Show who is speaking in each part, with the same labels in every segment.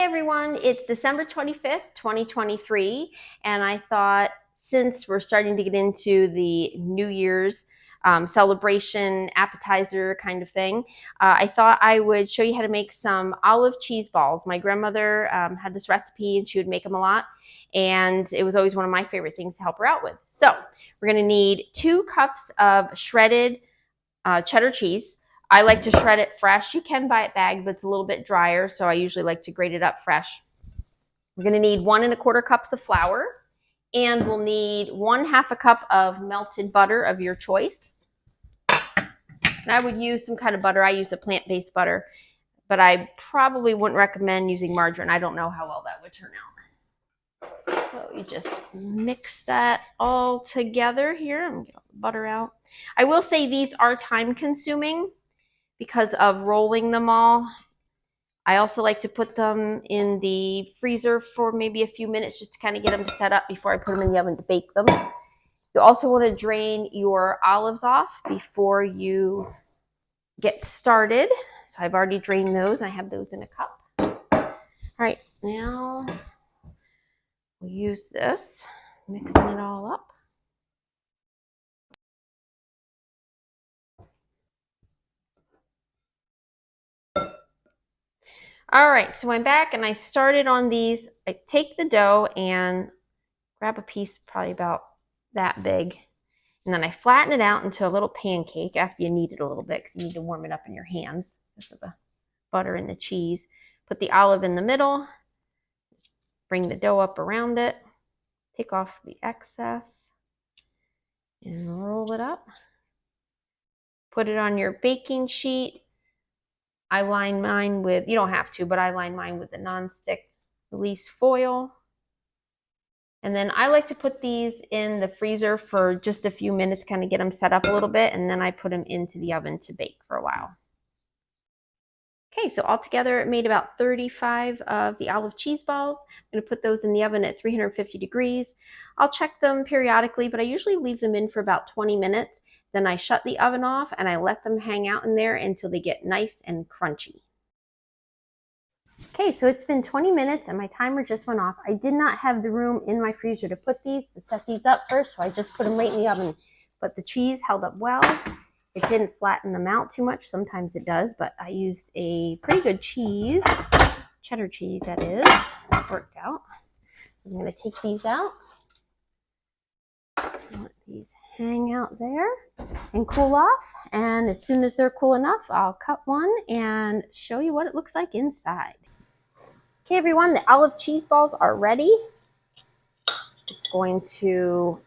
Speaker 1: Hey everyone, it's December 25th, 2023, and I thought since we're starting to get into the New Year's celebration appetizer kind of thing, I thought I would show you how to make some olive cheese balls. My grandmother had this recipe and she would make them a lot, and it was always one of my favorite things to help her out with. So we're going to need 2 cups of shredded cheddar cheese. I like to shred it fresh. You can buy it bagged, but it's a little bit drier, so I usually like to grate it up fresh. We're going to need 1 1/4 cups of flour, and we'll need 1/2 cup of melted butter of your choice. And I would use some kind of butter. I use a plant-based butter, but I probably wouldn't recommend using margarine. I don't know how well that would turn out. So you just mix that all together here. I'm going to get all the butter out. I will say these are time-consuming because of rolling them all. I also like to put them in the freezer for maybe a few minutes just to kind of get them set up before I put them in the oven to bake them. You also want to drain your olives off before you get started. So I've already drained those. I have those in a cup. All right, now we'll use this, mixing it all up. All right, so I'm back and I started on these. I take the dough and grab a piece probably about that big, and then I flatten it out into a little pancake after you knead it a little bit because you need to warm it up in your hands because of the butter and the cheese. Put the olive in the middle, bring the dough up around it, take off the excess, and roll it up. Put it on your baking sheet. I line mine with, you don't have to, but I line mine with the non-stick release foil. And then I like to put these in the freezer for just a few minutes, kind of get them set up a little bit, and then I put them into the oven to bake for a while. Okay, so altogether it made about 35 of the olive cheese balls. I'm going to put those in the oven at 350 degrees. I'll check them periodically, but I usually leave them in for about 20 minutes. Then I shut the oven off and I let them hang out in there until they get nice and crunchy. Okay, so it's been 20 minutes and my timer just went off. I did not have the room in my freezer to set these up first, so I just put them right in the oven. But the cheese held up well. It didn't flatten them out too much. Sometimes it does, but I used a pretty good cheese, cheddar cheese that is. It worked out. I'm going to take these out. Let these hang out there and cool off. And as soon as they're cool enough, I'll cut one and show you what it looks like inside. Okay, everyone, the olive cheese balls are ready. Just going to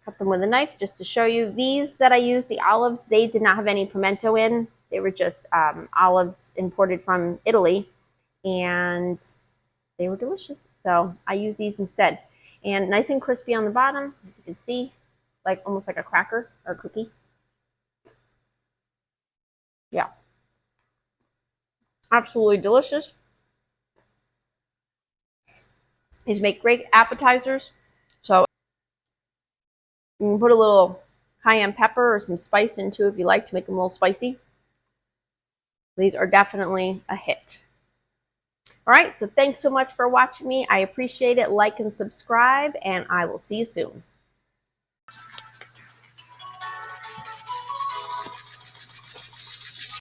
Speaker 1: cut them with a knife just to show you. These that I used, the olives, they did not have any pimento in. They were just olives imported from Italy, and they were delicious. So I use these instead. And nice and crispy on the bottom, as you can see, like almost like a cracker or a cookie. Yeah. Absolutely delicious. These make great appetizers. So you can put a little cayenne pepper or some spice into if you like to make them a little spicy. These are definitely a hit. All right, so thanks so much for watching me. I appreciate it. Like and subscribe, and I will see you soon.